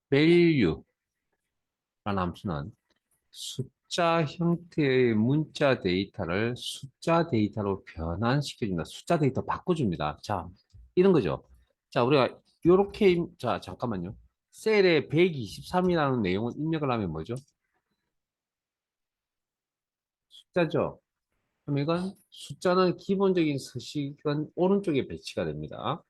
value라는 함수는 숫자 형태의 문자 데이터를 숫자 데이터로 변환시켜준다. 숫자 데이터 바꿔줍니다. 자, 이런 거죠. 자, 우리가 요렇게, 자, 잠깐만요. 셀에 123이라는 내용을 입력을 하면 뭐죠? 숫자죠. 그럼 이건 숫자는 기본적인 서식은 오른쪽에 배치가 됩니다.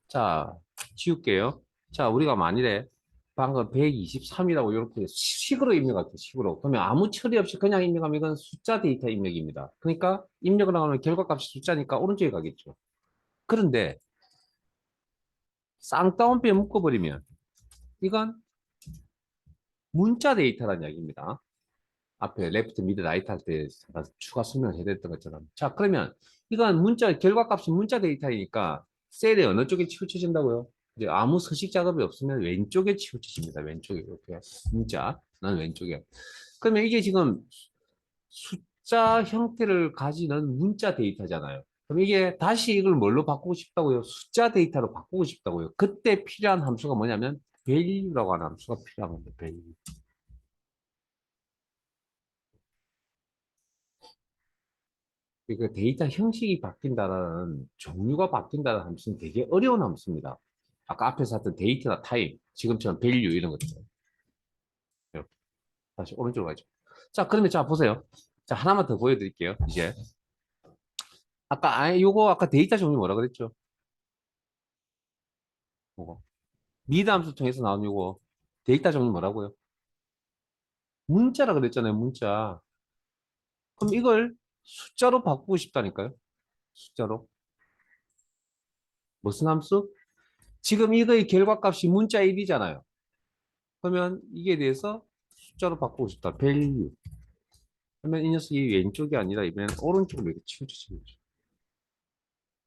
자, 지울게요. 자, 우리가 만일에 방금 123이라고 이렇게 식으로 입력할게요. 식으로. 그러면 아무 처리 없이 그냥 입력하면 이건 숫자 데이터 입력입니다. 그러니까 입력을 하면 결과값이 숫자니까 오른쪽에 가겠죠. 그런데 쌍따옴표에 묶어버리면 이건 문자 데이터라는 이야기입니다. 앞에 레프트, 미드, 라이트 할 때 추가 설명을 해드렸던 것처럼. 자, 그러면 이건 문자, 결과값이 문자 데이터이니까 셀의 어느 쪽에 치우쳐진다고요? 이제 아무 서식 작업이 없으면 왼쪽에 치우쳐집니다. 왼쪽에 이렇게 문자는 왼쪽에. 그러면 이게 지금 숫자 형태를 가지는 문자 데이터잖아요. 그럼 이게 다시 이걸 뭘로 바꾸고 싶다고요? 숫자 데이터로 바꾸고 싶다고요. 그때 필요한 함수가 뭐냐면 value라고 하는 함수가 필요한 겁니다. value. 그 데이터 형식이 바뀐다는 종류가 바뀐다는 함수는 되게 어려운 함수입니다. 아까 앞에서 했던 데이터나 타임, 지금처럼 밸류 이런 것들. 이렇게 다시 오른쪽으로 가죠. 자, 그러면 자 보세요. 자, 하나만 더 보여드릴게요. 이제 요거 아까 데이터 종류 뭐라 그랬죠? 요거 미드 함수 통해서 나온 요거 데이터 종류 뭐라고요? 문자라 그랬잖아요. 문자. 그럼 이걸 숫자로 바꾸고 싶다니까요. 숫자로. 무슨 함수? 지금 이거의 결과값이 문자 1이잖아요. 그러면 이게 대해서 숫자로 바꾸고 싶다. value. 그러면 이 녀석이 왼쪽이 아니라 이번엔 오른쪽으로 이렇게 치우쳐지는 거죠.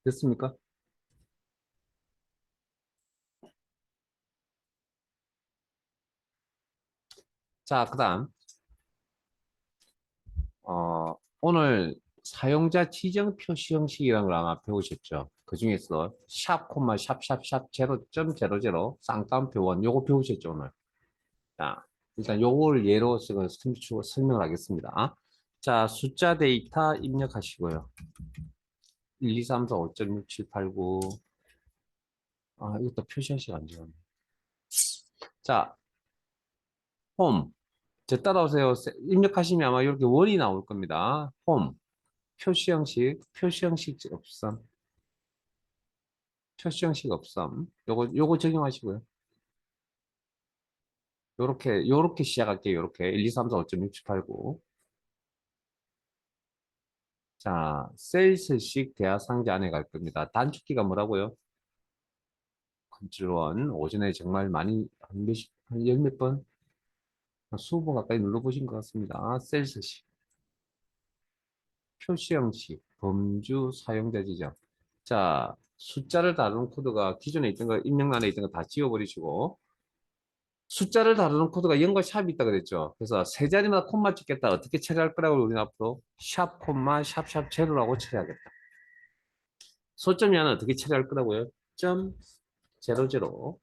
됐습니까? 자, 그 다음, 오늘 사용자 지정 표시 형식이라는 걸 아마 배우셨죠? 그 중에서 샵, 콤마, 샵, 0.00, 쌍따옴표 원, 요거 배우셨죠, 오늘? 자, 일단 요걸 예로 설명을 하겠습니다. 자, 숫자 데이터 입력하시고요. 1, 2, 3, 4, 5.6, 7, 8, 9. 아, 이것도 표시 형식 안 좋았네. 자, 홈. 제 따라오세요. 입력하시면 아마 이렇게 원이 나올 겁니다. 홈, 표시 형식 없음, 표시 형식 없음. 요거 적용하시고요. 요렇게 시작할게요. 요렇게 1, 2, 3, 4, 5.6, 7, 8, 9. 자, 셀스식 대화 상자 안에 갈 겁니다. 단축키가 뭐라고요? 컨트롤 오전에 정말 많이 한 열 몇 번, 한 20번 가까이 눌러보신 것 같습니다. 셀스식, 표시 형식, 범주 사용자 지정. 자, 숫자를 다루는 코드가 기존에 있던 거, 입력란에 있던 거 다 지워버리시고, 숫자를 다루는 코드가 0과 샵이 있다 그랬죠. 그래서 세 자리마다 콤마 찍겠다. 어떻게 처리할 거라고 우리는 앞으로 샵, 콤마, 샵, 제로라고 처리하겠다. 소점이 하나 어떻게 처리할 거라고요? 점, 제로, 제로.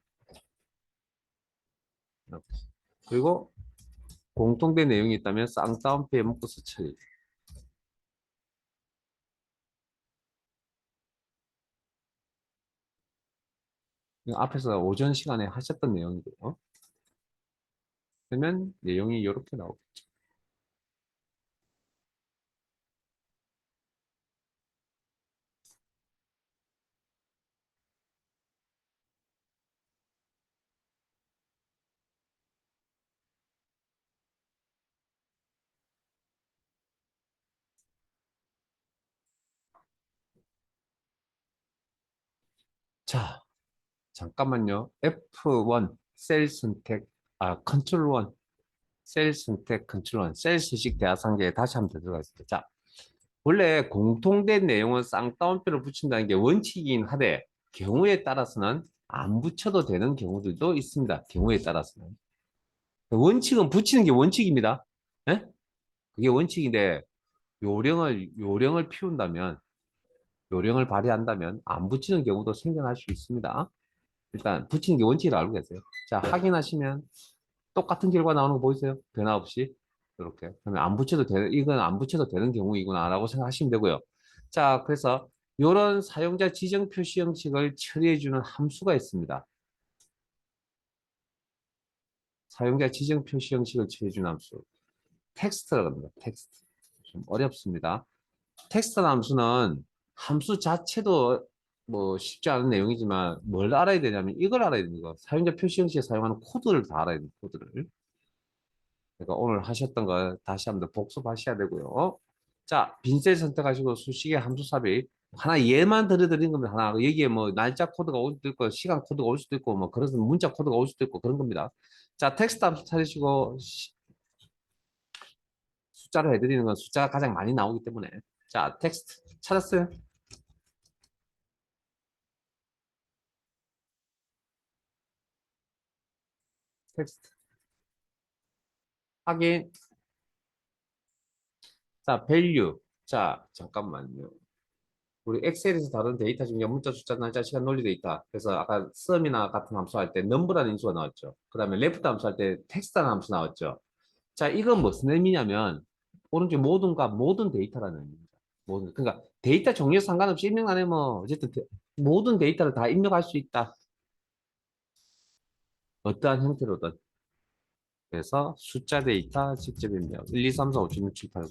이렇게. 그리고 공통된 내용이 있다면 쌍따옴표에 묶어서 처리. 이거 앞에서 오전 시간에 하셨던 내용이고요. 그러면 내용이 이렇게 나오겠죠. 자, 잠깐만요. F1 셀 선택, 컨트롤 1 셀 선택, 컨트롤 1 셀 수식 대화상자에 다시 한번 들어가 있습니다. 자, 원래 공통된 내용은 쌍따옴표를 붙인다는 게 원칙이긴 하되 경우에 따라서는 안 붙여도 되는 경우들도 있습니다. 경우에 따라서는. 원칙은 붙이는 게 원칙입니다. 예? 그게 원칙인데 요령을 피운다면 요령을 발휘한다면 안 붙이는 경우도 생겨날 수 있습니다. 일단 붙이는 게 원칙을 알고 계세요. 자, 확인하시면 똑같은 결과 나오는 거 보이세요? 변화 없이. 이렇게. 그러면 안 붙여도 되는, 이건 안 붙여도 되는 경우이구나라고 생각하시면 되고요. 자, 그래서 이런 사용자 지정 표시 형식을 처리해주는 함수가 있습니다. 사용자 지정 표시 형식을 처리해주는 함수. 텍스트라고 합니다. 텍스트. 좀 어렵습니다. 텍스트 함수는 함수 자체도 뭐 쉽지 않은 내용이지만 뭘 알아야 되냐면 이걸 알아야 되는 거. 사용자 표시 형식에 사용하는 코드를 다 알아야 돼요. 코드를. 그러니까 오늘 하셨던 거 다시 한번 복습하셔야 되고요. 자, 빈셀 선택하시고 수식의 함수 삽입. 하나 얘만 들어드린 겁니다. 하나 여기에 뭐 날짜 코드가 올 수도 있고 시간 코드가 올 수도 있고 뭐 그래서 문자 코드가 올 수도 있고 그런 겁니다. 자, 텍스트 함수 찾으시고 숫자로 해드리는 건 숫자가 가장 많이 나오기 때문에 자, 텍스트 찾았어요? 텍스트 확인. 자, value. 자, 잠깐만요. 우리 엑셀에서 다룬 데이터 중에 문자, 숫자, 날짜, 시간, 논리 데이터. 그래서 아까 sum이나 같은 함수 할 때 number라는 인수가 나왔죠. 그 다음에 left 함수 할 때 text라는 함수 나왔죠. 자, 이건 무슨 의미냐면 오른쪽 모든과 모든 데이터라는 의미입니다. 모든. 그러니까 데이터 종류에 상관없이 입력 안 해면 어쨌든 모든 데이터를 다 입력할 수 있다. 어떠한 형태로든. 그래서 숫자 데이터 직접 입력. 1, 2, 3, 4, 5, 6, 7, 8, 9.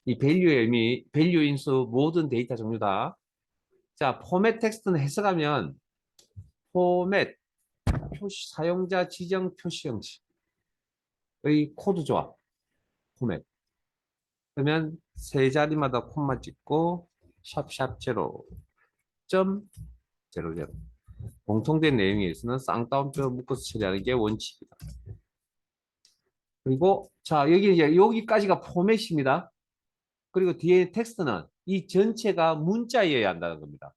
이 밸류의 의미, 밸류 인수 모든 데이터 종류다. 자, 포맷 텍스트는 해석하면 포맷 표시 사용자 지정 표시 형식의 코드 조합 포맷. 그러면 세 자리마다 콤마 찍고 샵샵 제로 점 제로 제로. 공통된 내용에 있어서는 쌍따옴표 묶어서 처리하는 게 원칙이다. 그리고 자 여기 이제 여기까지가 포맷입니다. 그리고 뒤에 텍스트는 이 전체가 문자여야 한다는 겁니다.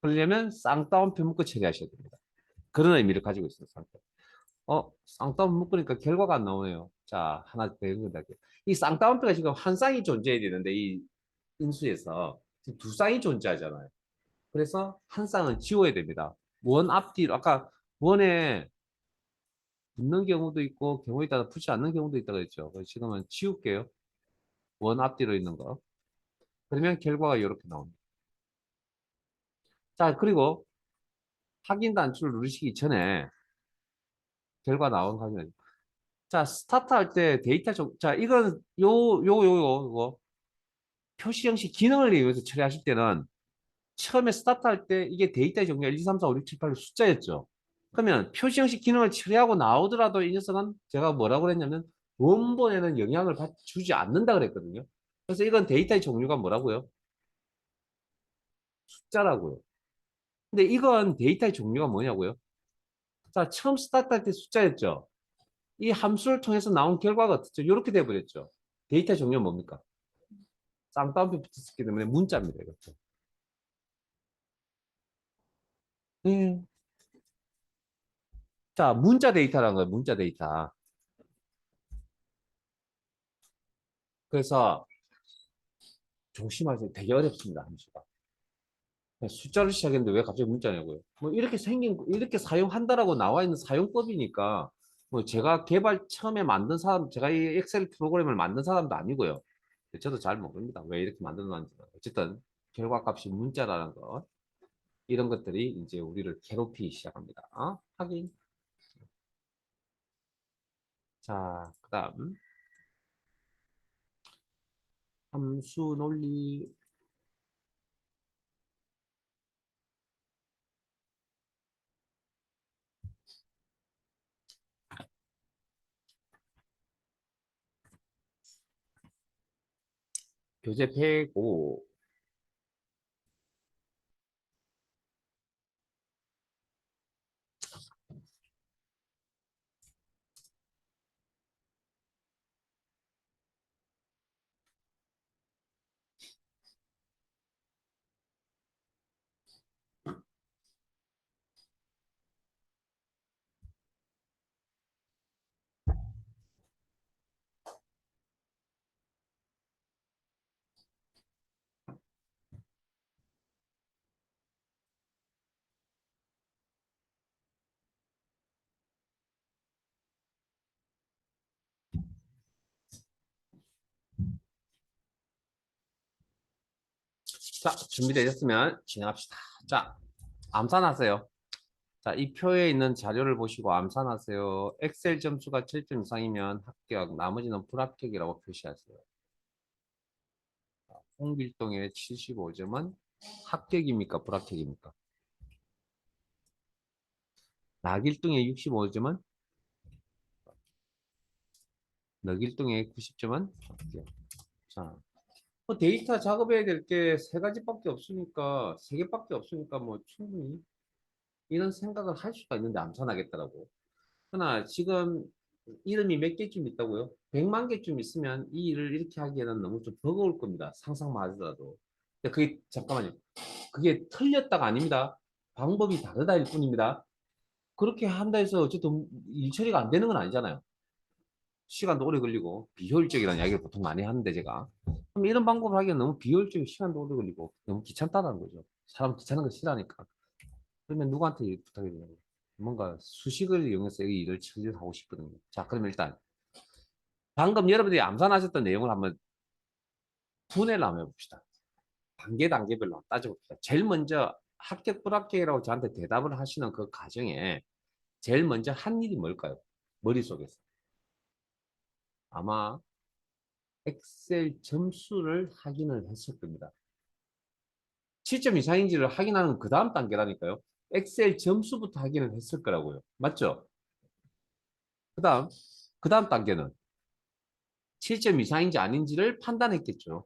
그러려면 쌍따옴표 묶어 처리하셔야 됩니다. 그런 의미를 가지고 있어요. 쌍따옴 묶으니까 결과가 안 나오네요. 자, 하나 배운 거다. 이 쌍따옴표가 지금 한 쌍이 존재해야 되는데, 이 인수에서 지금 두 쌍이 존재하잖아요. 그래서 한 쌍은 지워야 됩니다. 원 앞뒤로, 아까 원에 붙는 경우도 있고, 경우에 따라 붙지 않는 경우도 있다고 했죠. 그래서 지금은 지울게요. 원 앞뒤로 있는 거. 그러면 결과가 이렇게 나옵니다. 자, 그리고 확인 단추를 누르시기 전에 결과 나온 확인. 자, 스타트 할 때 데이터 자, 이건 요거 표시 형식 기능을 이용해서 처리하실 때는 처음에 스타트 할 때 이게 데이터의 종류가 1, 2, 3, 4, 5, 6, 7, 8 숫자였죠. 그러면 표시 형식 기능을 처리하고 나오더라도 이 녀석은 제가 뭐라고 그랬냐면 원본에는 영향을 주지 않는다 그랬거든요. 그래서 이건 데이터의 종류가 뭐라고요? 숫자라고요. 근데 이건 데이터의 종류가 뭐냐고요? 자, 처음 스타트 할 때 숫자였죠. 이 함수를 통해서 나온 결과가 어떻죠? 이렇게 돼버렸죠. 데이터 종류는 뭡니까? 쌍따옴표 붙였기 때문에 문자입니다. 이것도. 예. 자, 문자 데이터라는 거예요. 문자 데이터. 그래서 조심하세요. 되게 어렵습니다. 함수가. 숫자로 시작했는데 왜 갑자기 문자냐고요. 뭐 이렇게 이렇게 사용한다라고 나와 있는 사용법이니까 뭐 제가 처음에 만든 사람, 제가 이 엑셀 프로그램을 만든 사람도 아니고요. 저도 잘 모릅니다. 왜 이렇게 만들어놨는지. 어쨌든 결과값이 문자라는 것. 이런 것들이 이제 우리를 괴롭히기 시작합니다. 확인. 자, 그 다음 함수 논리. 교재 105. 자, 준비되셨으면 진행합시다. 자, 암산하세요. 자, 이 표에 있는 자료를 보시고 암산하세요. 엑셀 점수가 7점 이상이면 합격, 나머지는 불합격이라고 표시하세요. 홍길동의 75점은 합격입니까? 불합격입니까? 나길동의 65점은 너길동의 90점은 합격. 자, 뭐 데이터 작업해야 될 게 세 가지밖에 없으니까, 세 개밖에 없으니까 뭐 충분히 이런 생각을 할 수가 있는데 암산하겠다라고. 그러나 지금 이름이 몇 개쯤 있다고요? 100만 개쯤 있으면 이 일을 이렇게 하기에는 너무 좀 버거울 겁니다. 상상만 하더라도. 근데 그게, 잠깐만요. 그게 틀렸다가 아닙니다. 방법이 다르다일 뿐입니다. 그렇게 한다 해서 어쨌든 일 처리가 안 되는 건 아니잖아요. 시간도 오래 걸리고 비효율적이라는 이야기를 보통 많이 하는데 제가. 그럼 이런 방법을 하기엔 너무 비효율적이고 시간도 오래 걸리고 너무 귀찮다는 거죠. 사람 귀찮은 거 싫어하니까. 그러면 누구한테 일 부탁해야 되는 거예요? 뭔가 수식을 이용해서 이 일을 처리하고 싶거든요. 자, 그러면 일단 방금 여러분들이 암산하셨던 내용을 한번 분해를 한번 해봅시다. 단계별로 따져봅시다. 제일 먼저 합격 불합격이라고 저한테 대답을 하시는 그 과정에 제일 먼저 한 일이 뭘까요? 머릿속에서. 아마 엑셀 점수를 확인을 했을 겁니다. 7점 이상인지를 확인하는 그 다음 단계라니까요. 엑셀 점수부터 확인을 했을 거라고요. 맞죠? 그 다음 단계는 7점 이상인지 아닌지를 판단했겠죠.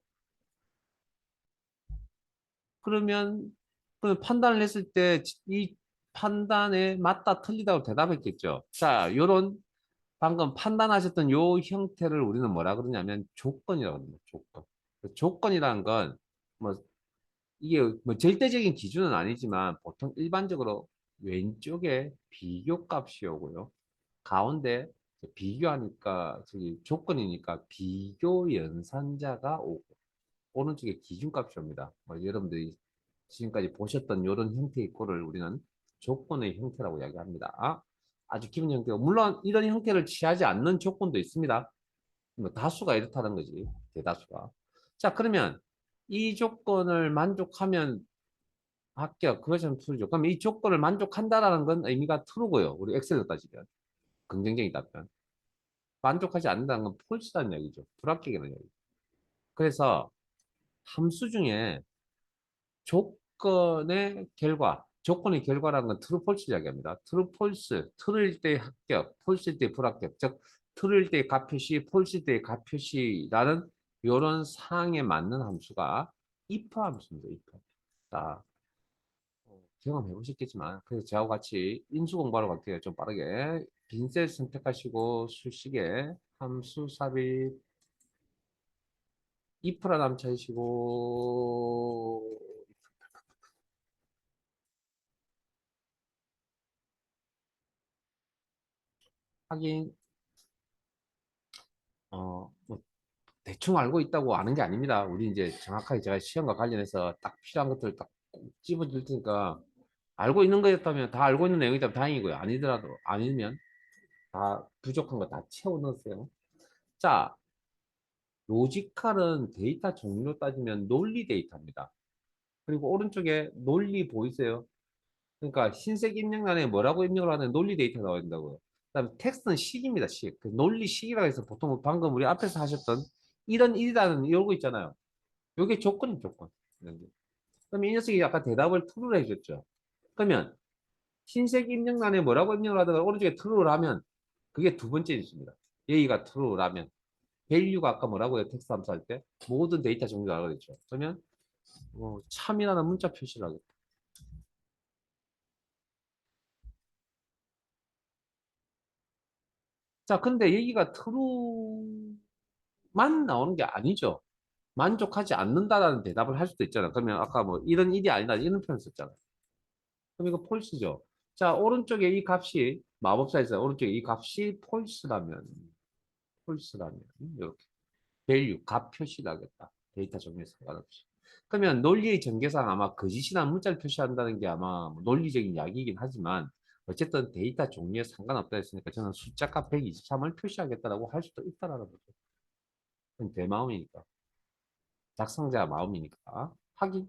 그러면 그 판단을 했을 때 이 판단에 맞다 틀리다고 대답했겠죠. 자, 요런 방금 판단하셨던 요 형태를 우리는 뭐라 그러냐면 조건이라고 합니다. 조건. 그 조건이라는 건 뭐 이게 뭐 절대적인 기준은 아니지만 보통 일반적으로 왼쪽에 비교 값이 오고요. 가운데 비교하니까 저기 조건이니까 비교 연산자가 오고 오른쪽에 기준값이 옵니다. 뭐 여러분들이 지금까지 보셨던 이런 형태의 꼴을 우리는 조건의 형태라고 이야기합니다. 아주 기본 형태고 물론 이런 형태를 취하지 않는 조건도 있습니다. 뭐 다수가 이렇다는 거지. 대다수가. 자, 그러면 이 조건을 만족하면 합격. 그것은 트루죠. 그럼 이 조건을 만족한다라는 건 의미가 트루고요. 우리 엑셀로 따지면. 긍정적인 답변. 만족하지 않는다는 건 폴스라는 얘기죠. 불합격이라는 얘기. 그래서 함수 중에 조건의 결과라는 건 트루 폴스 이야기합니다. 트루 폴스, 트루일 때 합격, 폴스일 때 불합격. 즉 트루일 때 가표시, 폴스일 때 가표시라는 이런 상황에 맞는 함수가 if 함수입니다. if. 자, 경험해 보셨겠지만 그래서 저하고 같이 인수 공부하러 갈게요. 좀 빠르게. 빈셀 선택하시고 수식에 함수 삽입 if라 남쳐주시고 확인. 뭐 대충 알고 있다고 아는 게 아닙니다. 우리 이제 정확하게 제가 시험과 관련해서 딱 필요한 것들 딱 집어줄 테니까 알고 있는 거였다면 다 알고 있는 내용이라면 다행이고요. 아니더라도 아니면 다 부족한 거 다 채워 넣으세요. 자, 로지컬은 데이터 종류로 따지면 논리 데이터입니다. 그리고 오른쪽에 논리 보이세요? 그러니까 흰색 입력란에 뭐라고 입력을 하는 논리 데이터 나와야 된다고요. 그다음에 텍스트는 식입니다. 식. 그 논리 식이라고 해서 보통 방금 우리 앞에서 하셨던 이런 일이라는 이러고 있잖아요. 요게 조건이 조건. 그럼 이 녀석이 아까 대답을 true로 해줬죠. 그러면 흰색 입력란에 뭐라고 입력을 하다가 오른쪽에 true를 하면 그게 두 번째 있습니다. 얘가 true라면 value가 아까 뭐라고 해요? 텍스트 함수 할 때 모든 데이터 종류라고 그랬죠. 그러면 참이라는 문자 표시를 하겠다. 자, 근데 여기가 true만 나오는 게 아니죠. 만족하지 않는다라는 대답을 할 수도 있잖아. 그러면 아까 뭐 이런 일이 아니다 이런 표현 썼잖아. 그럼 이거 폴스죠. 자, 오른쪽에 이 값이 마법사에서 오른쪽에 이 값이 폴스라면 이렇게 value 값 표시를 하겠다. 데이터 종류에 상관없이. 그러면 논리의 전개상 아마 거짓이나 문자를 표시한다는 게 아마 뭐 논리적인 이야기이긴 하지만 어쨌든 데이터 종류에 상관없다 했으니까 저는 숫자값 123을 표시하겠다라고 할 수도 있다라는 거죠. 그건 내 마음이니까. 작성자 마음이니까. 확인.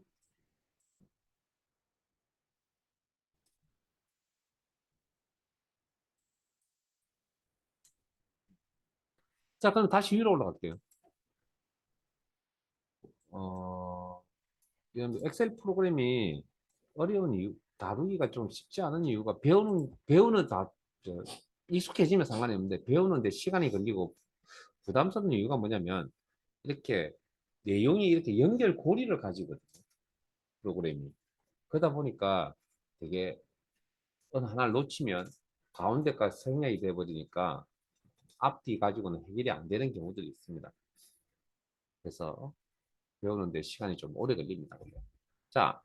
자, 그럼 다시 위로 올라갈게요. 어, 이런 엑셀 프로그램이 어려운 이유, 다루기가 좀 쉽지 않은 이유가 배우는 다, 익숙해지면 상관이 없는데 배우는데 시간이 걸리고 부담스러운 이유가 뭐냐면 이렇게 내용이 이렇게 연결고리를 가지거든요. 프로그램이. 그러다 보니까 되게 어느 하나를 놓치면 가운데가 생략이 돼버리니까 앞뒤 가지고는 해결이 안 되는 경우들이 있습니다. 그래서 배우는데 시간이 좀 오래 걸립니다. 자,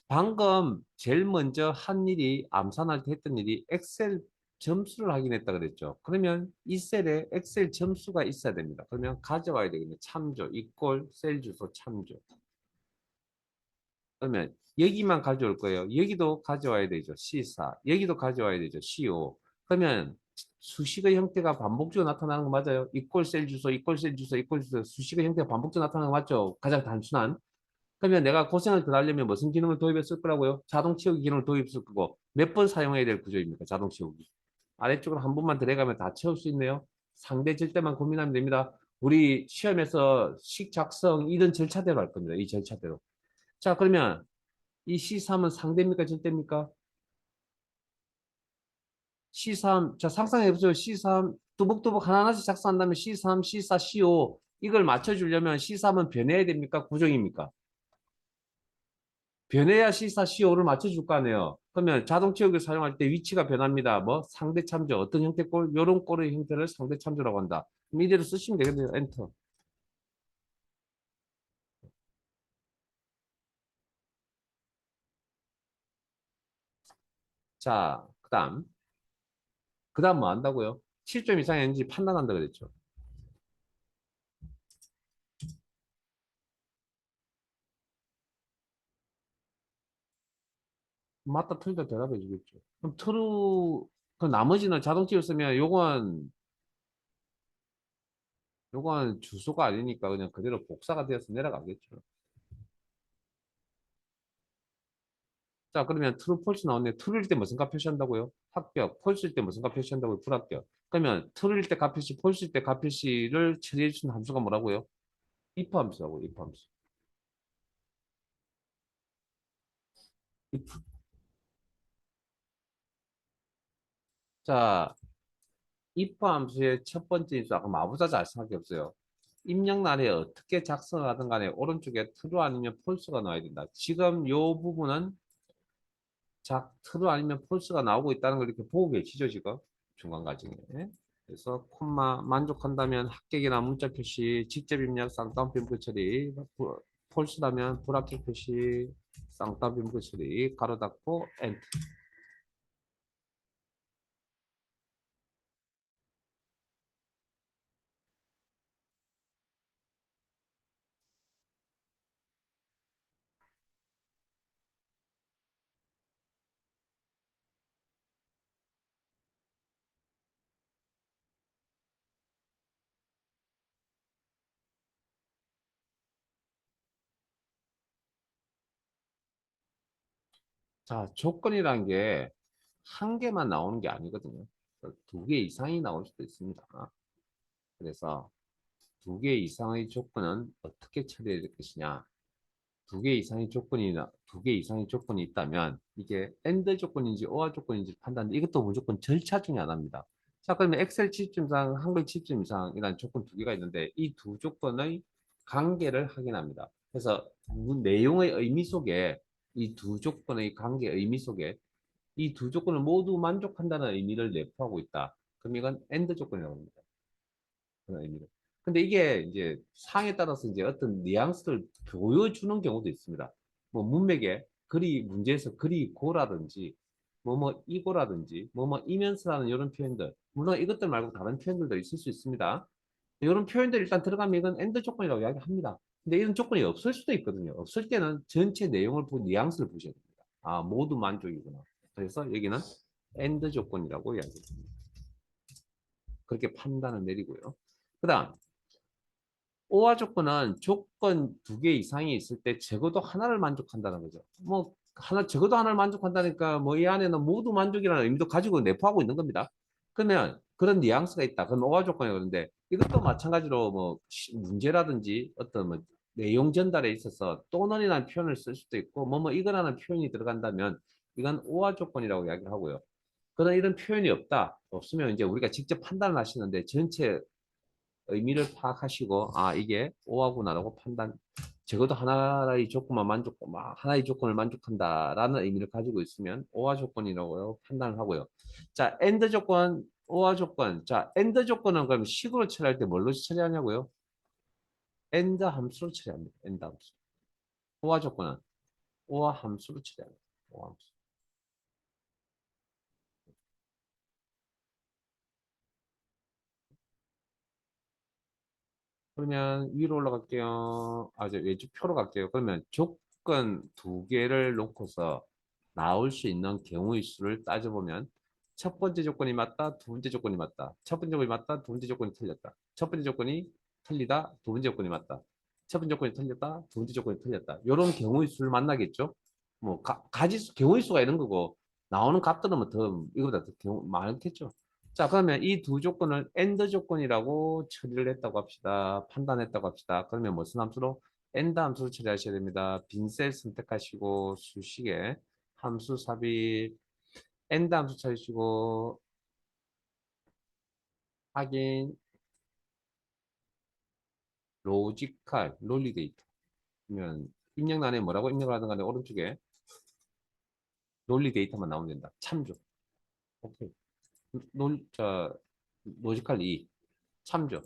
방금 제일 먼저 한 일이 암산할 때 했던 일이 엑셀 점수를 확인했다 그랬죠. 그러면 이 셀에 엑셀 점수가 있어야 됩니다. 그러면 가져와야 되겠네. 참조, 이꼴, 셀 주소 참조. 그러면 여기만 가져올 거예요. 여기도 가져와야 되죠. C4. 여기도 가져와야 되죠. C5. 그러면 수식의 형태가 반복적으로 나타나는 거 맞아요? 이꼴 셀 주소, 이꼴 셀 주소, 이꼴 주소. 수식의 형태가 반복적으로 나타나는 거 맞죠? 가장 단순한. 그러면 내가 고생을 더 하려면 무슨 기능을 도입했을 거라고요? 자동 채우기 기능을 도입했을 거고 몇 번 사용해야 될 구조입니까? 자동 채우기. 아래쪽으로 한 번만 들어가면 다 채울 수 있네요. 상대 절대만 고민하면 됩니다. 우리 시험에서 식 작성 이런 절차대로 할 겁니다. 이 절차대로. 자, 그러면 이 C3은 상대입니까? 절대입니까? C3, 자, 상상해보세요. C3, 뚜벅뚜벅 하나하나씩 작성한다면 C3, C4, C5 이걸 맞춰주려면 C3은 변해야 됩니까? 고정입니까? 변해야 C사, C5를 맞춰줄 거 아니에요. 그러면 자동 채우기 사용할 때 위치가 변합니다. 뭐 상대 참조, 어떤 형태 꼴, 요런 꼴의 형태를 상대 참조라고 한다. 그럼 이대로 쓰시면 되겠네요. 엔터. 자, 그다음 뭐 한다고요? 7점 이상인지 판단한다 그랬죠. 맞다 틀리다 대답해 주겠죠. 그럼 트루 그 나머지는 자동 채우 쓰면 요건 주소가 아니니까 그냥 그대로 복사가 되어서 내려가겠죠. 자, 그러면 true, false 나왔네. true일 때 무슨 값 표시한다고요? 합격. false일 때 무슨 값 표시한다고요? 불합격. 그러면 true일 때 값 표시, false일 때 값 표시를 처리해 주는 함수가 뭐라고요? if 함수라고, if 함수. if. 자, if 함수의 첫 번째 인수, 아까 마부자 알 수밖에 없어요. 입력란에 어떻게 작성하든 간에 오른쪽에 true 아니면 false가 나와야 된다. 지금 요 부분은 true 아니면 false가 나오고 있다는 걸 이렇게 보고 계시죠, 지금? 중간 과정에. 그래서 콤마 만족한다면 합격이나 문자 표시, 직접 입력 쌍따옴표 표 처리, 폴스라면 불합격 표시, 쌍따옴표 처리, 가로 닫고 엔터. 자, 조건이란 게 한 개만 나오는 게 아니거든요. 두 개 이상이 나올 수도 있습니다. 그래서 두 개 이상의 조건은 어떻게 처리해야 될 것이냐. 두 개 이상의 조건이 있다면 이게 AND 조건인지 OR 조건인지 판단 이것도 무조건 절차 중에 하나입니다. 자, 그러면 엑셀 취입점 이상, 한글 취입점 이상이라는 조건 두 개가 있는데 이 두 조건의 관계를 확인합니다. 그래서 내용의 의미 속에 이 두 조건의 관계 의미 속에 이 두 조건을 모두 만족한다는 의미를 내포하고 있다. 그럼 이건 AND 조건이라고 합니다. 그런 의미로. 근데 이게 이제 상에 따라서 이제 어떤 뉘앙스를 보여주는 경우도 있습니다. 뭐 문맥에 문제에서 글이 고라든지 뭐뭐 이고라든지 뭐뭐 이면서라는 이런 표현들. 물론 이것들 말고 다른 표현들도 있을 수 있습니다. 이런 표현들 일단 들어가면 이건 엔드 조건이라고 이야기합니다. 근데 이런 조건이 없을 수도 있거든요. 없을 때는 전체 내용을 보고 뉘앙스를 보셔야 됩니다. 아, 모두 만족이구나. 그래서 여기는 엔드 조건이라고 이야기합니다. 그렇게 판단을 내리고요. 그다음 오화 조건은 조건 두 개 이상이 있을 때 적어도 하나를 만족한다는 거죠. 뭐 적어도 하나를 만족한다니까 뭐 이 안에는 모두 만족이라는 의미도 가지고 내포하고 있는 겁니다. 그러면 그런 뉘앙스가 있다. 그건 오화 조건이 그런데 이것도 마찬가지로 뭐 문제라든지 어떤 뭐 내용 전달에 있어서 또는이라는 표현을 쓸 수도 있고 뭐뭐 이거라는 표현이 들어간다면 이건 오화 조건이라고 이야기를 하고요. 그러나 이런 표현이 없다. 없으면 이제 우리가 직접 판단을 하시는데 전체 의미를 파악하시고 아 이게 오하구나라고 판단 적어도 하나의 조건만 만족 하나의 조건을 만족한다라는 의미를 가지고 있으면 오하 조건이라고 판단을 하고요. 자 엔드 조건 오하 조건 자 엔드 조건은 그럼 식으로 처리할 때 뭘로 처리하냐고요? 엔드 함수로 처리합니다. 엔드 함수. 오하 조건은 오하 함수로 처리합니다. 오하 함수. 그러면 위로 올라갈게요. 아, 이제 왼쪽 표로 갈게요. 그러면 조건 두 개를 놓고서 나올 수 있는 경우의 수를 따져보면 첫 번째 조건이 맞다, 두 번째 조건이 맞다. 첫 번째 조건이 맞다, 두 번째 조건이 틀렸다. 첫 번째 조건이 틀리다, 두 번째 조건이 맞다. 첫 번째 조건이 틀렸다, 두 번째 조건이 틀렸다. 이런 경우의 수를 만나겠죠? 뭐 가지수 경우의 수가 이런 거고 나오는 값들은 뭐 더 이거보다 더 경우 많겠죠? 자, 그러면 이 두 조건을 엔드 조건이라고 처리를 했다고 합시다. 판단했다고 합시다. 그러면 무슨 함수로? 엔드 함수로 처리하셔야 됩니다. 빈 셀 선택하시고 수식에 함수 삽입 엔드 함수 찾으시고 확인 로지컬 논리 데이터 그러면 입력란에 뭐라고 입력을 하든 간에 오른쪽에 논리 데이터만 나오면 된다. 참조. 오케이. 로지컬 2 참조.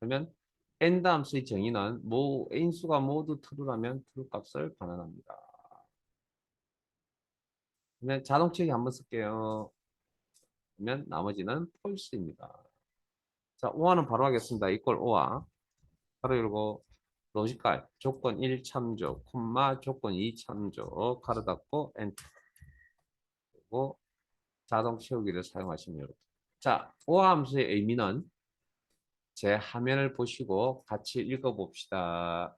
그러면 엔드 함수의 정의는 인수가 모두 true라면 true 값을 반환합니다. 그러면 자동 채기 한번 쓸게요. 그러면 나머지는 false입니다. 자, 오화는 바로 하겠습니다. 이꼴 오화. 바로 열고 로지컬 조건 1 참조, 콤마 조건 2 참조, 가로 닫고 엔터. 그리고 자동 채우기를 사용하시면 이렇게. 자, 오화 함수의 의미는 제 화면을 보시고 같이 읽어봅시다.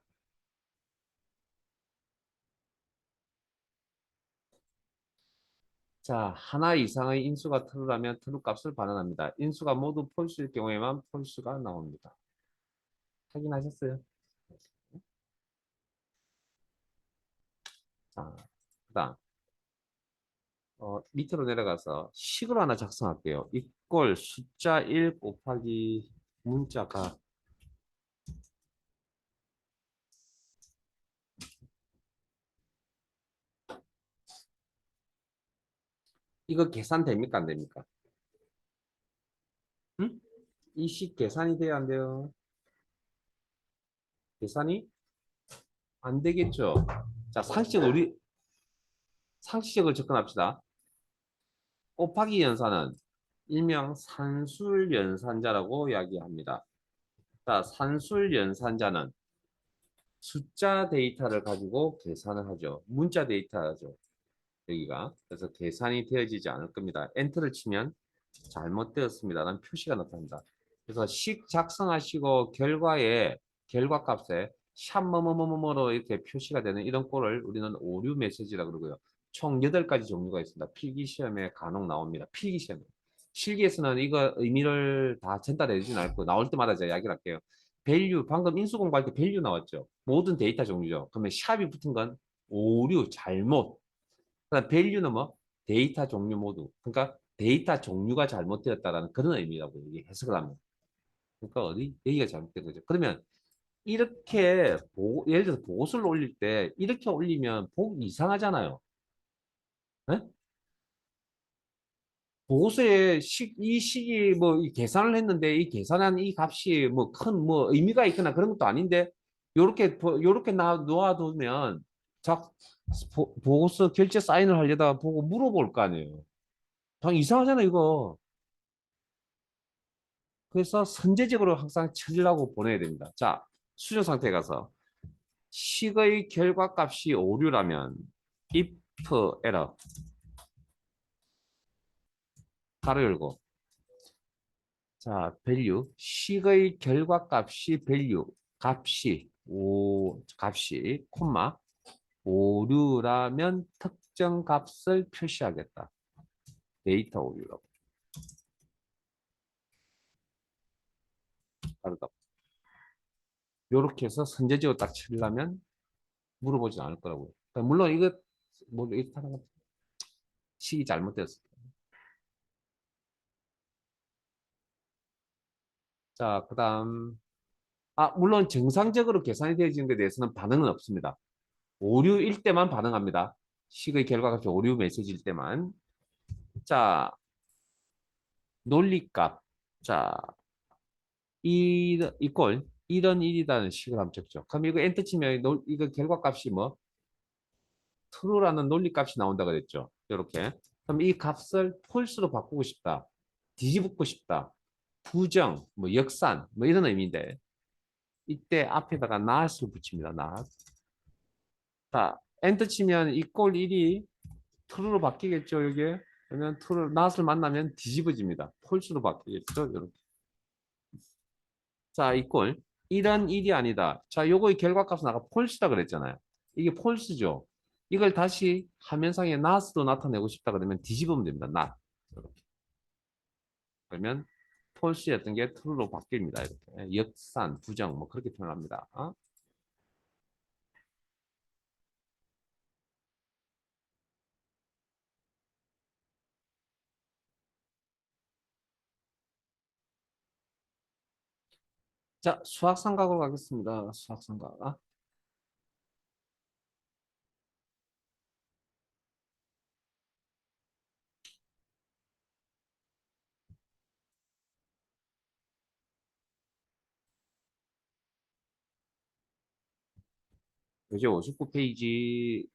자, 하나 이상의 인수가 true라면 true 값을 반환합니다. 인수가 모두 false일 경우에만 false가 나옵니다. 확인하셨어요? 자, 그다음 밑으로 내려가서 식으로 하나 작성할게요. 이꼴 숫자 1 곱하기 문자가 이거 계산됩니까? 안 됩니까? 응? 이 식 계산이 돼야 안 돼요? 계산이 안 되겠죠? 자, 상식적으로 접근합시다. 곱하기 연산은 일명 산술 연산자라고 이야기합니다. 자, 산술 연산자는 숫자 데이터를 가지고 계산을 하죠. 문자 데이터죠. 여기가. 그래서 계산이 되어지지 않을 겁니다. 엔터를 치면 잘못되었습니다라는 표시가 나타납니다. 그래서 식 작성하시고 결과값에 샵 뭐뭐뭐뭐로 이렇게 표시가 되는 이런 꼴을 우리는 오류 메시지라고 그러고요. 총 8가지 종류가 있습니다. 필기시험에 간혹 나옵니다. 필기시험에. 실기에서는 이거 의미를 다 전달해 주진 않고 나올 때마다 제가 이야기를 할게요. 밸류 방금 인수 공부할 때 밸류 나왔죠. 모든 데이터 종류죠. 그러면 샵이 붙은 건 오류, 잘못. 그다음 밸류는 뭐 데이터 종류 모두. 그러니까 데이터 종류가 잘못되었다라는 그런 의미라고 이게 해석을 합니다. 그러니까 여기가 잘못된 거죠. 그러면 이렇게 예를 들어서 보고서를 올릴 때 이렇게 올리면 보기 이상하잖아요. 네? 보고서에 이 식이 뭐 계산을 했는데 이 계산한 이 값이 뭐 큰 뭐 의미가 있거나 그런 것도 아닌데 요렇게 놓아두면 자 보고서 결제 사인을 하려다가 보고 물어볼 거 아니에요. 당 이상하잖아 이거. 그래서 선제적으로 항상 찾으려고 보내야 됩니다. 자, 수정 상태에 가서 식의 결과값이 오류라면 if error 가로 열고 자, value 식의 결과값이 value 값이 콤마 오류라면 특정 값을 표시하겠다. 데이터 오류라고. 다르다. 요렇게 해서 선제적으로 딱 치려면 물어보진 않을 거라고요. 그러니까 물론 이거 뭐 이렇게 하는 건 식이 잘못됐어. 자, 그다음 물론 정상적으로 계산이 되어지는 것에 대해서는 반응은 없습니다. 오류일 때만 반응합니다. 식의 결과값이 오류 메시지일 때만. 자, 논리값. 자, 이꼴 이런 일이라는 식을 한번 적죠. 그럼 이거 엔터 치면 이거 결과값이 뭐 true라는 논리값이 나온다 그랬죠. 이렇게. 그럼 이 값을 false로 바꾸고 싶다. 뒤집고 싶다. 부정, 뭐 역산, 뭐 이런 의미인데 이때 앞에다가 not을 붙입니다. not. 자, 엔터 치면 이꼴 1이 true로 바뀌겠죠. 이게. 그러면 true, not을 만나면 뒤집어집니다. false로 바뀌겠죠. 이렇게. 자, 이꼴 이런 일이 아니다. 자, 요거의 결과값은 아까 false다 그랬잖아요. 이게 false죠. 이걸 다시 화면상에 not으로 나타내고 싶다 그러면 뒤집으면 됩니다. not. 이렇게. 그러면 false였던 게 true로 바뀝니다. 이렇게. 역산, 부정 뭐 그렇게 표현합니다. 자, 수학삼각으로 가겠습니다. 수학삼각. 이제 59페이지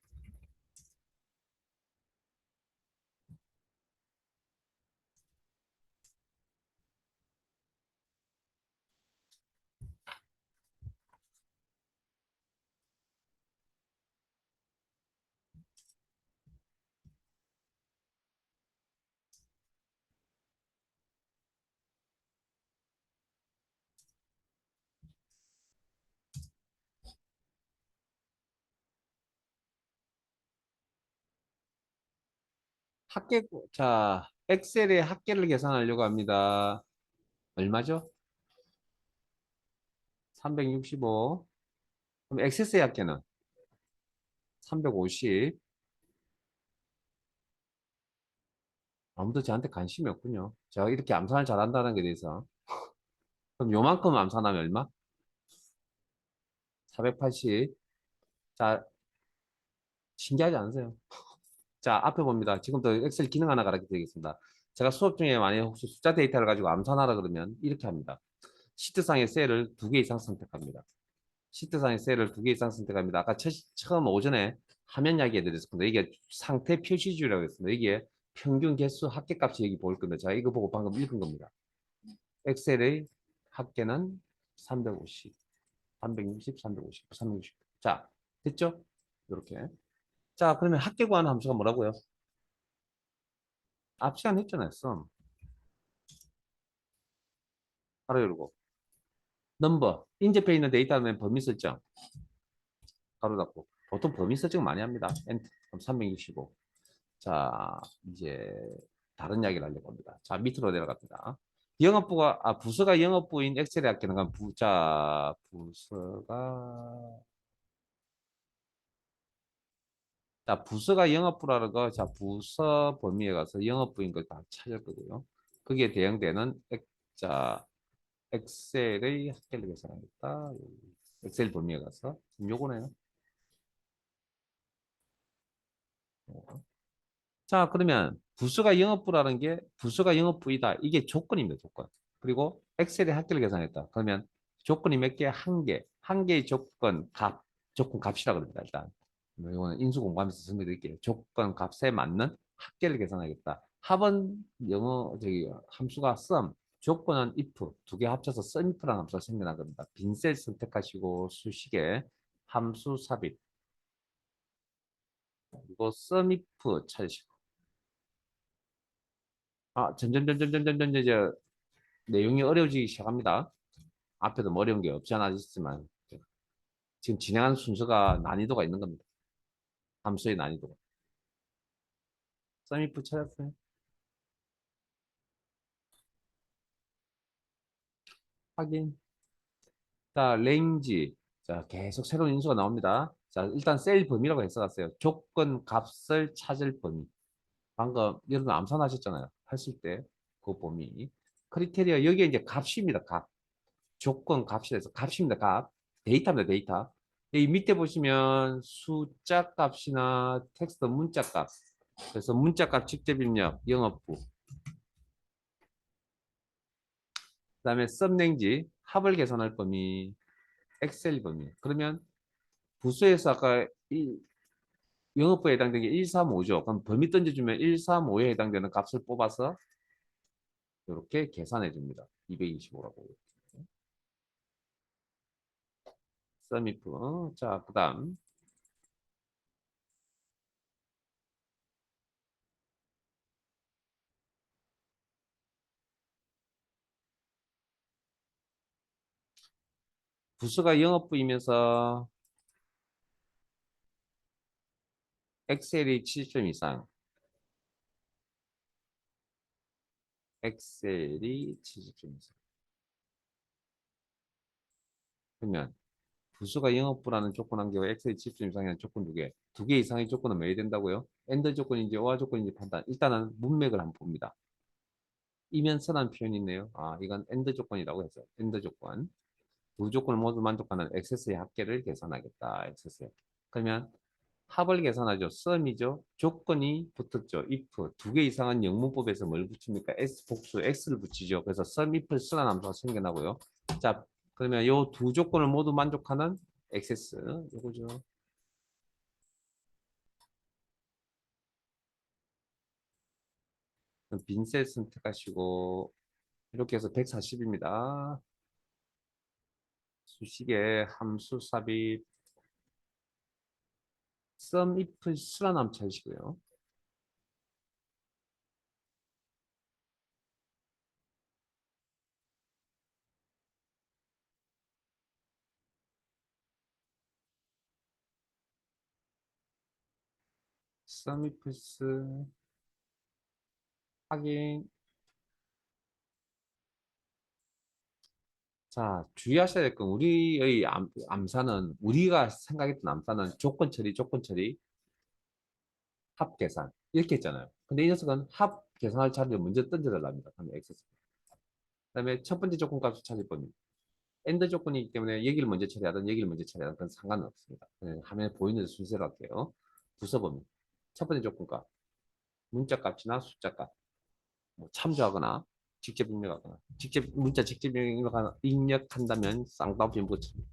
자, 엑셀의 합계를 계산하려고 합니다. 얼마죠? 365. 그럼 엑세스의 합계는 350. 아무도 저한테 관심이 없군요. 제가 이렇게 암산을 잘한다는 것에 대해서. 그럼 요만큼 암산하면 얼마? 480. 자, 신기하지 않으세요? 자, 앞에 봅니다. 지금부터 엑셀 기능 하나 가르쳐 드리겠습니다. 제가 수업 중에 만약에 혹시 숫자 데이터를 가지고 암산하라 그러면 이렇게 합니다. 시트상의 셀을 두 개 이상 선택합니다. 시트상의 셀을 두 개 이상 선택합니다. 아까 처음 오전에 화면 이야기 해드렸습니다. 이게 상태 표시줄이라고 했습니다. 이게 평균 개수 합계값이 여기 보일 겁니다. 자, 이거 보고 방금 읽은 겁니다. 엑셀의 합계는 350, 360, 350, 360. 자, 됐죠? 이렇게. 자, 그러면 합계 구하는 함수가 뭐라고요? 앞 시간 했잖아요. 썸. 바로 열고. 넘버. 인접해 있는 데이터는 범위 설정. 가로 닫고. 보통 범위 설정 많이 합니다. 엔터. 그럼 365. 자, 이제 다른 이야기를 하려고 합니다. 자, 밑으로 내려갑니다. 부서가 영업부인 엑셀에 합계는 건 부서가 영업부라는 거, 자, 부서 범위에 가서 영업부인 걸 다 찾을 거고요. 거기에 대응되는 자, 엑셀의 합계를 계산하겠다. 엑셀 범위에 가서. 요거네요. 자, 그러면 부서가 영업부이다. 이게 조건입니다, 조건. 그리고 엑셀의 합계를 계산했다. 그러면 조건이 몇 개? 한 개. 한 개의 조건 값이라 그럽니다, 일단. 이거는 인수 공부하면서 설명드릴게요. 조건 값에 맞는 합계를 계산하겠다. 합은 함수가 sum, 조건은 if, 두 개 합쳐서 sumif라는 함수가 생겨난 겁니다. 빈셀 선택하시고 수식에 함수 삽입, 그리고 sumif 찾으시고. 점점 이제 내용이 어려워지기 시작합니다. 앞에도 뭐 어려운 게 없지 않아 있지만 지금 진행하는 순서가 난이도가 있는 겁니다. 함수의 난이도가. 썸이프 찾았어요? 확인. 자, range. 자, 계속 새로운 인수가 나옵니다. 자, 일단 셀 범위라고 해석했어요. 조건 값을 찾을 범위. 방금 여러분 암산하셨잖아요. 했을 때 그 범위. 크리테리아 여기에 이제 값입니다. 값. 조건 값이라서 값입니다. 값. 데이터입니다. 데이터. 이 밑에 보시면 숫자 값이나 텍스트 문자 값. 그래서 문자 값 직접 입력 영업부. 그다음에 썸랭지 합을 계산할 범위 엑셀 범위. 그러면 부수에서 아까 영업부에 해당되는 게 135죠. 그럼 범위 던져주면 135에 해당되는 값을 뽑아서 이렇게 계산해 줍니다. 225라고. 썸이프. 자, 그다음 부수가 영업부이면서 엑셀이 70점 이상. 엑셀이 70점 이상. 그러면 부수가 영업부라는 조건 한 개와 엑셀이 70점 이상이라는 조건 두 개. 두 개 이상의 조건은 뭐 해야 된다고요? 엔더 조건인지 오화 조건인지 판단. 일단은 문맥을 한번 봅니다. 이면서라는 표현이 있네요. 아, 이건 엔더 조건이라고 해서 엔더 조건. 두 조건을 모두 만족하는 액세스의 합계를 계산하겠다. 액세스. 그러면 합을 계산하죠. 썸이죠. 조건이 붙었죠. if. 두 개 이상은 영문법에서 뭘 붙입니까? s 복수 x를 붙이죠. 그래서 sum if를 쓰는 함수가 생겨나고요. 자, 그러면 요 두 조건을 모두 만족하는 액세스. 요거죠. 빈셀 선택하시고 이렇게 해서 140입니다. 수식에 함수 삽입 sum if 쓰라는 함수 찾으시고요. sum if 확인. 자, 주의하셔야 될 건 우리의 암산은 우리가 생각했던 암산은 조건 처리, 조건 처리, 합 계산 이렇게 했잖아요. 근데 이 녀석은 합 계산할 자리를 먼저 던져달랍니다. 그러면 x. 그다음에 첫 번째 조건 값을 찾을 겁니다. 엔드 조건이기 때문에 여기를 먼저 처리하든 여기를 먼저 처리하든 그건 상관은 없습니다. 화면에 보이는 순서로 할게요. 부서범위. 첫 번째 조건 값. 문자 값이나 숫자 값. 뭐 참조하거나 직접 입력하거나 직접 문자 직접 입력한다면 쌍따옴 변부 처리.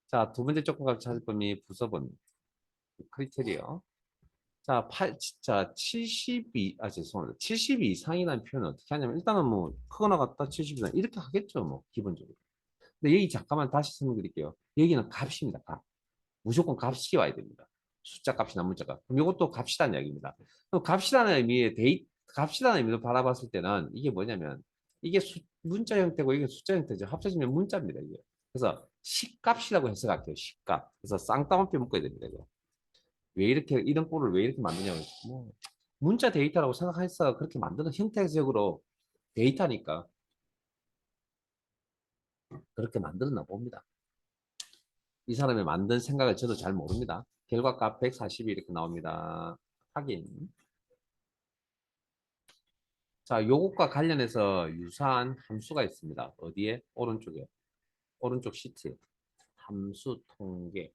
자, 두 번째 조건값 찾을 범위 부서범위 크리테리어. 자, 72, 죄송합니다. 72 이상이라는 표현은 어떻게 하냐면 일단은 뭐 크거나 같다 70 이상 이렇게 하겠죠, 뭐 기본적으로. 근데 여기 잠깐만 다시 설명드릴게요. 여기는 값입니다, 값. 무조건 값이 와야 됩니다. 숫자 값이나 문자 값. 그럼 이것도 값이라는 이야기입니다. 그럼 값이라는 의미의 값이라는 의미로 바라봤을 때는 이게 뭐냐면 이게 문자 형태고 이게 숫자 형태죠. 합쳐지면 문자입니다, 이게. 그래서 식값이라고 해석할게요, 식값. 그래서 쌍따옴표 묶어야 됩니다, 이거. 왜 이렇게 이런 꼴을 왜 이렇게 만드냐고. 뭐 문자 데이터라고 생각해서 그렇게 만드는 형태적으로 데이터니까 그렇게 만들었나 봅니다. 이 사람이 만든 생각을 저도 잘 모릅니다. 결과값 140이 이렇게 나옵니다. 확인. 자, 요것과 관련해서 유사한 함수가 있습니다. 어디에? 오른쪽에. 오른쪽 시트. 함수 통계.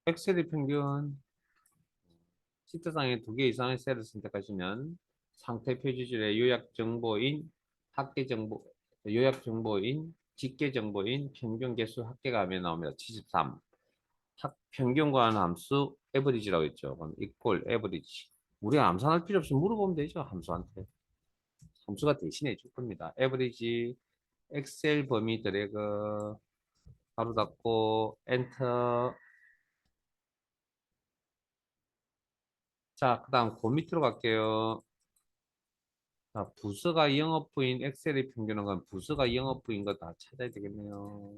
엑셀의 평균. 시트상에 두 개 이상의 셀을 선택하시면 상태 표지줄의 요약 정보인 합계 정보, 요약 정보인, 집계 정보인 평균 개수 합계가 하면 나옵니다. 73. 평균관 함수 average라고 했죠. 그럼 equal average. 우리가 암산할 필요 없이 물어보면 되죠. 함수한테. 함수가 대신해 줄 겁니다. average 엑셀 범위 드래그 바로 닫고 엔터. 자, 그다음 그 밑으로 갈게요. 자, 부서가 영업부인 엑셀의 평균은 건 부서가 영업부인 거 다 찾아야 되겠네요.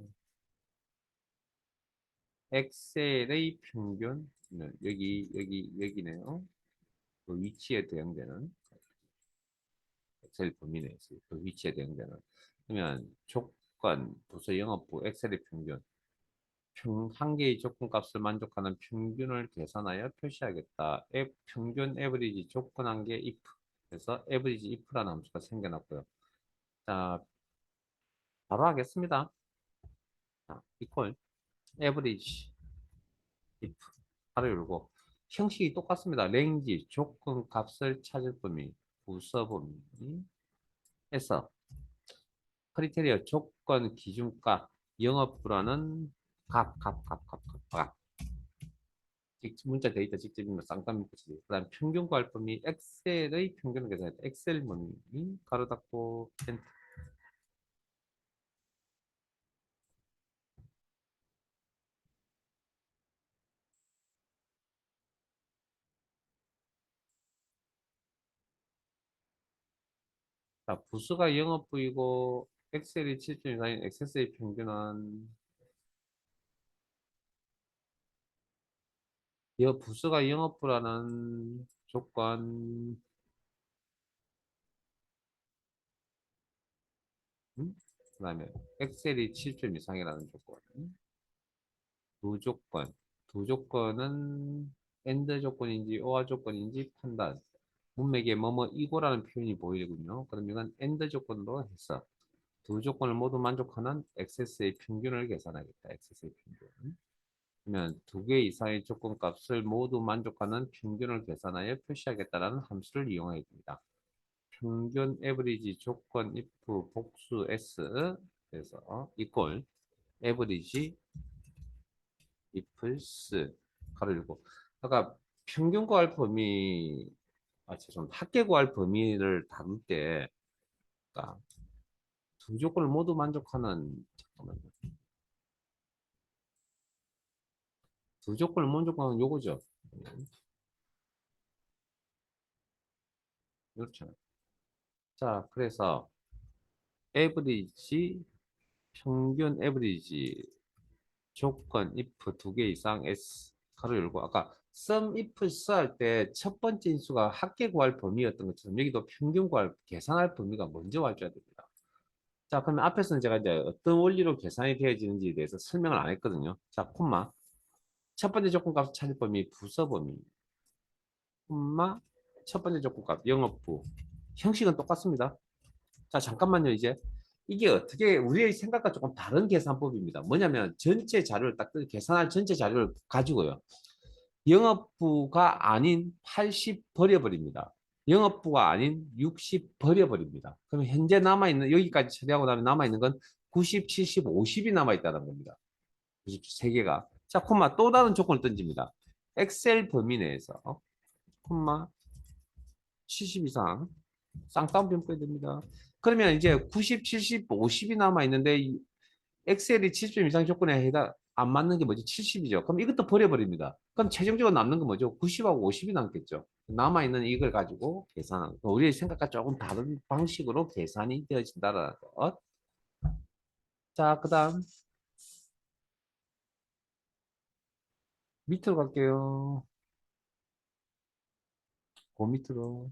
엑셀의 평균은 여기네요. 그 위치에 대응되는 엑셀 범위 내에서 그 위치에 대응되는. 그러면 조건 부서 영업부 엑셀의 평균 한 개의 조건값을 만족하는 평균을 계산하여 표시하겠다. 평균 에버리지 조건 한 개 if. 그래서 에버리지 if라는 함수가 생겨났고요. 자, 바로 하겠습니다. 자, equal average if 바로 열고 형식이 똑같습니다. range 조건 값을 찾을 범위 부서 범위에서 크리테리어 조건 기준값 영업부라는 값 문자 데이터 직접 입력 쌍따 묶기. 그다음 평균 구할 범위 엑셀의 평균을 계산했다. 엑셀 범위 가로 닫고 엔터. 자, 부수가 영업부이고 엑셀이 7점 이상인 엑세스의 평균은 부수가 영업부라는 조건 그다음에 엑셀이 7점 이상이라는 조건 두 조건 두 조건은 엔드 조건인지 오아 조건인지 판단 문맥에 뭐뭐 이고라는 표현이 보이군요. 그럼 이건 엔드 조건으로 해서 두 조건을 모두 만족하는 XS의 평균을 계산하겠다. XS의 평균. 그러면 두 개 이상의 조건 값을 모두 만족하는 평균을 계산하여 표시하겠다라는 함수를 이용해야 됩니다. 평균 에버리지 조건 if 복수 S 그래서 equal 에버리지 ifs 가로 열고 아까 평균 구할 범위 죄송합니다. 합계 구할 범위를 다룰 때 그러니까 두 조건을 모두 만족하는 잠깐만요. 두 조건을 만족하는 요거죠. 그렇죠. 자, 그래서 에브리지 평균 에브리지 조건 if 두 개 이상 s 가로 열고 아까 sum if 할 때 첫 번째 인수가 합계 구할 범위였던 것처럼 여기도 평균 구할 계산할 범위가 먼저 와줘야 됩니다. 자, 그러면 앞에서는 제가 이제 어떤 원리로 계산이 되어지는지에 대해서 설명을 안 했거든요. 자, 콤마 첫 번째 조건값 찾을 범위 부서 범위 콤마 첫 번째 조건값 영업부 형식은 똑같습니다. 자, 잠깐만요, 이제. 이게 어떻게 우리의 생각과 조금 다른 계산법입니다. 뭐냐면 전체 자료를 딱 계산할 전체 자료를 가지고요. 영업부가 아닌 80 버려버립니다. 영업부가 아닌 60 버려버립니다. 그럼 현재 남아있는 여기까지 처리하고 나면 남아있는 건 90, 70, 50이 남아있다는 겁니다. 93개가. 자, 콤마 또 다른 조건을 던집니다. 엑셀 범위 내에서 콤마 70 이상 쌍따옴표 빼야 됩니다. 그러면 이제 90, 70, 50이 남아 있는데 엑셀이 70점 이상 조건에 해당 안 맞는 게 뭐지? 70이죠. 그럼 이것도 버려버립니다. 그럼 최종적으로 남는 건 뭐죠? 90하고 50이 남겠죠. 남아 있는 이걸 가지고 계산하는 거. 우리의 생각과 조금 다른 방식으로 계산이 되어진다라는 것. 자, 그다음 밑으로 갈게요. 그 밑으로.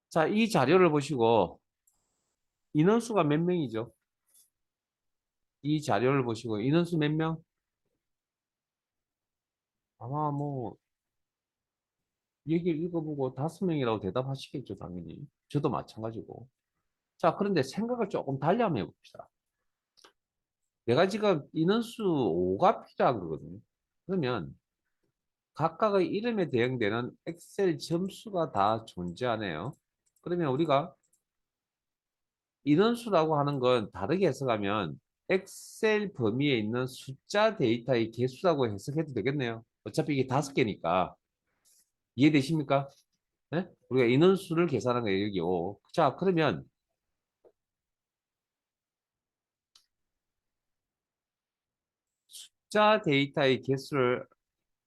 자, 이 자료를 보시고 인원수가 몇 명이죠? 이 자료를 보시고 인원수 몇 명? 아마 뭐 얘기를 읽어보고 5명이라고 대답하시겠죠, 당연히. 저도 마찬가지고. 자, 그런데 생각을 조금 달리 한번 해봅시다. 내가 지금 인원수 5가 필요한 거거든요. 그러면 각각의 이름에 대응되는 엑셀 점수가 다 존재하네요. 그러면 우리가 인원수라고 하는 건 다르게 해석하면 엑셀 범위에 있는 숫자 데이터의 개수라고 해석해도 되겠네요. 어차피 이게 5개니까. 이해되십니까? 네? 우리가 인원수를 계산한 거예요, 여기 5. 자, 그러면 숫자 데이터의 개수를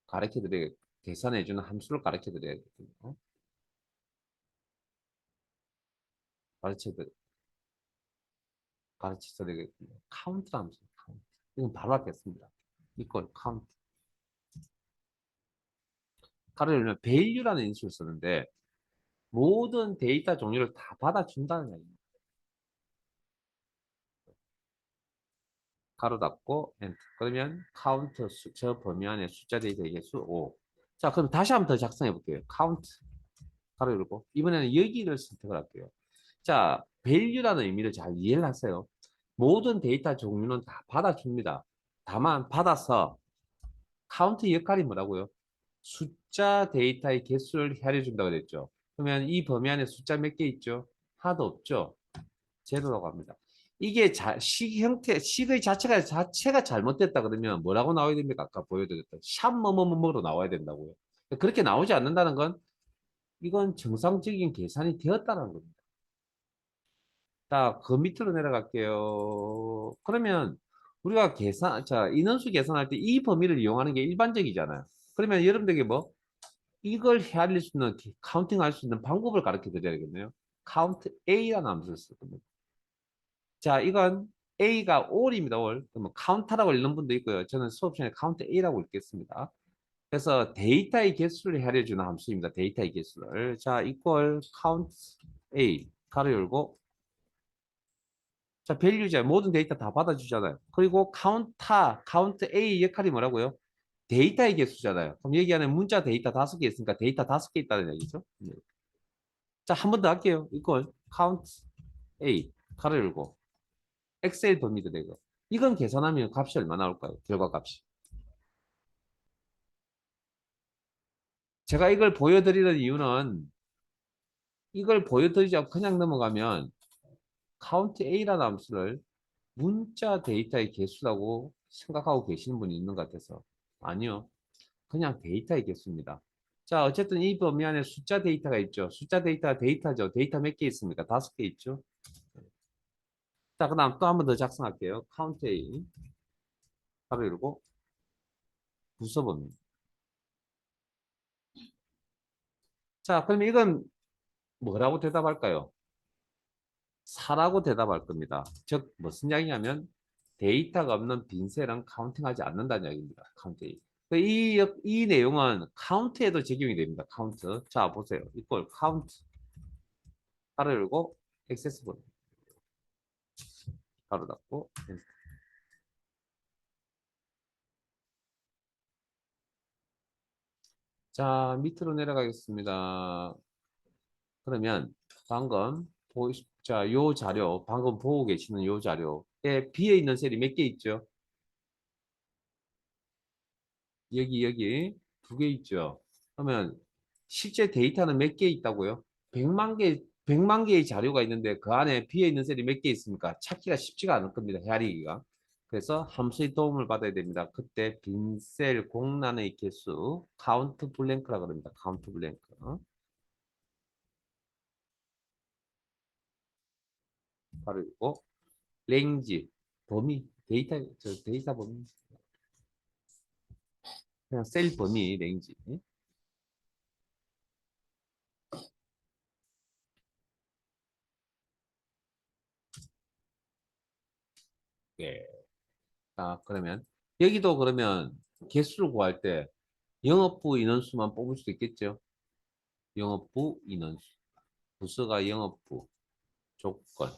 가르쳐 드려야, 계산해주는 함수를 가르쳐 드려야겠군요. 가르쳐 드 가르쳐 드리겠군요. 카운트 함수. 카운트. 이건 바로 하겠습니다. 이걸 카운트. 가로 열면 value라는 인수를 쓰는데 모든 데이터 종류를 다 받아준다는 얘기입니다. 가로 닫고 엔터. 그러면 카운트 저 범위 안에 숫자 데이터의 개수 5. 자, 그럼 다시 한번 더 작성해 볼게요. 카운트 가로 열고 이번에는 여기를 선택을 할게요. 자, value라는 의미를 잘 이해를 하세요. 모든 데이터 종류는 다 받아줍니다. 다만 받아서 카운트 역할이 뭐라고요? 숫자 데이터의 개수를 헤아려 준다고 그랬죠. 그러면 이 범위 안에 숫자 몇 개 있죠? 하나도 없죠. 제로라고 합니다. 이게 식 형태, 식의 자체가 잘못됐다 그러면 뭐라고 나와야 됩니까? 아까 보여드렸던 샵 뭐뭐뭐뭐로 나와야 된다고요. 그렇게 나오지 않는다는 건 이건 정상적인 계산이 되었다는 겁니다. 자, 그 밑으로 내려갈게요. 그러면 우리가 인원수 계산할 때 이 범위를 이용하는 게 일반적이잖아요. 그러면 여러분들에게 뭐 이걸 헤아릴 수 있는 카운팅 할 수 있는 방법을 가르쳐 드려야겠네요. 카운트 A라는 함수를 쓸 겁니다. 자, 이건 A가 all입니다. all. 그러면 카운트라고 읽는 분도 있고요. 저는 수업 시간에 카운트 A라고 읽겠습니다. 그래서 데이터의 개수를 헤아려주는 함수입니다. 데이터의 개수를. 자, equal count A. 가로 열고. 자, 밸류자 모든 데이터 다 받아주잖아요. 그리고 count A 역할이 뭐라고요? 데이터의 개수잖아요. 그럼 여기 안에 문자 데이터 5개 있으니까 데이터 5개 있다는 얘기죠. 네. 자, 한 번 더 할게요. equal count A. 가로 열고. 엑셀 범위도 되고. 이건 계산하면 값이 얼마 나올까요? 결과값이. 제가 이걸 보여드리는 이유는 이걸 보여드리지 않고 그냥 넘어가면 count A라는 함수를 문자 데이터의 개수라고 생각하고 계시는 분이 있는 것 같아서 아니요. 그냥 데이터의 개수입니다. 자, 어쨌든 이 범위 안에 숫자 데이터가 있죠. 숫자 데이터가 데이터죠. 데이터 몇 개 있습니까? 5개 있죠. 자, 그 다음 또 한 번 더 작성할게요. count A. 바로 이러고 부서 범위. 자, 그러면 이건 뭐라고 대답할까요? 4라고 대답할 겁니다. 즉 무슨 이야기냐면 데이터가 없는 빈 셀은 카운팅하지 않는다는 이야기입니다. 카운트. 이 내용은 카운트에도 적용이 됩니다. 카운트. 자, 보세요. 이걸 카운트. 가로 열고 액세스볼. 가로 닫고. 자, 밑으로 내려가겠습니다. 그러면 방금 자, 요 자료, 방금 보고 계시는 요 자료에 비어 있는 셀이 몇 개 있죠? 여기 2개 있죠. 그러면 실제 데이터는 몇 개 있다고요? 100만 개의 자료가 있는데 그 안에 비어 있는 셀이 몇 개 있습니까? 찾기가 쉽지가 않을 겁니다. 헤아리기가. 그래서 함수의 도움을 받아야 됩니다. 그때 빈 셀 공란의 개수 카운트 블랭크라고 합니다. 카운트 블랭크. 바로 이거 랭지 범위 데이터 범위 그냥 셀 범위 랭지. 예. 자, 그러면 여기도 그러면 개수를 구할 때 영업부 인원수만 뽑을 수 있겠죠? 영업부 인원수. 부서가 영업부, 조건,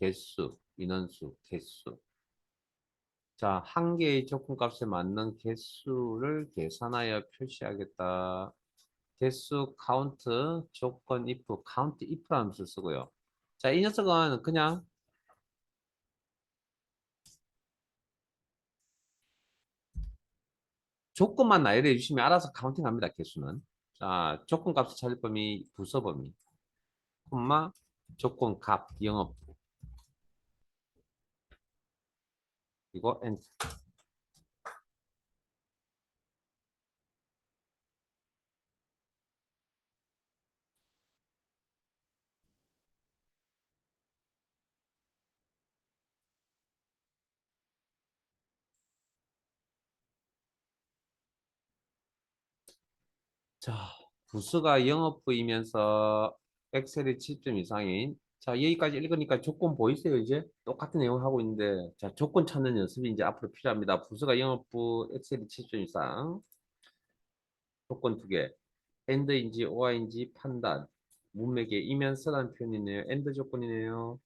개수, 인원수, 개수. 자, 한 개의 조건값에 맞는 개수를 계산하여 표시하겠다. 개수, 카운트, 조건, if, 카운트, if라는 함수를 쓰고요. 자, 이 녀석은 그냥 조건만 나열해 주시면 알아서 카운팅합니다. 개수는. 자, 조건값을 찾을 범위, 부서 범위, 콤마, 조건값, 영업부. 이거 엔터. 자, 부수가 영업부이면서 엑셀이 7점 이상인. 자, 여기까지 읽으니까 조건 보이세요, 이제? 똑같은 내용 하고 있는데, 자, 조건 찾는 연습이 이제 앞으로 필요합니다. 부수가 영업부 엑셀이 7점 이상. 조건 두 개. AND인지 OR인지 판단. 문맥에 이면서라는 표현이네요. AND 조건이네요.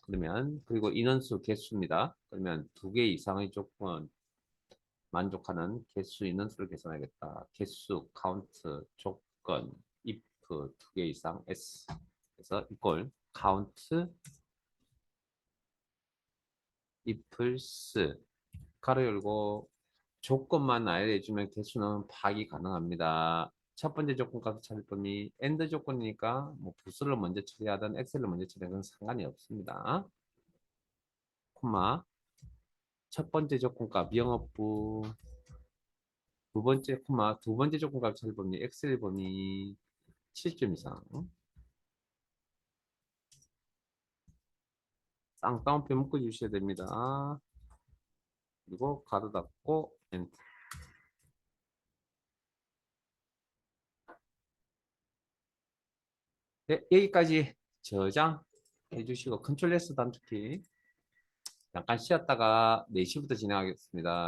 그러면, 그리고 인원수 개수입니다. 그러면 두 개 이상의 조건, 만족하는 개수 인원수를 계산하겠다. 개수, 카운트, 조건, if 두 개 이상 s. 그래서 이걸 count ifs 가로 열고 조건만 알려주면 개수는 파악이 가능합니다. 첫 번째 조건 값을 찾을 범위 and 조건이니까 뭐 부수를 먼저 처리하든 엑셀을 먼저 처리하든 상관이 없습니다. 콤마 첫 번째 조건 값 영업부 두 번째 콤마 두 번째 조건 값을 찾을 범위 엑셀 범위 7점 이상 쌍따옴표 묶어주셔야 됩니다. 그리고 가로 닫고 엔터. 네, 여기까지 저장 해주시고 컨트롤 S 단축키 잠깐 쉬었다가 4시부터 진행하겠습니다.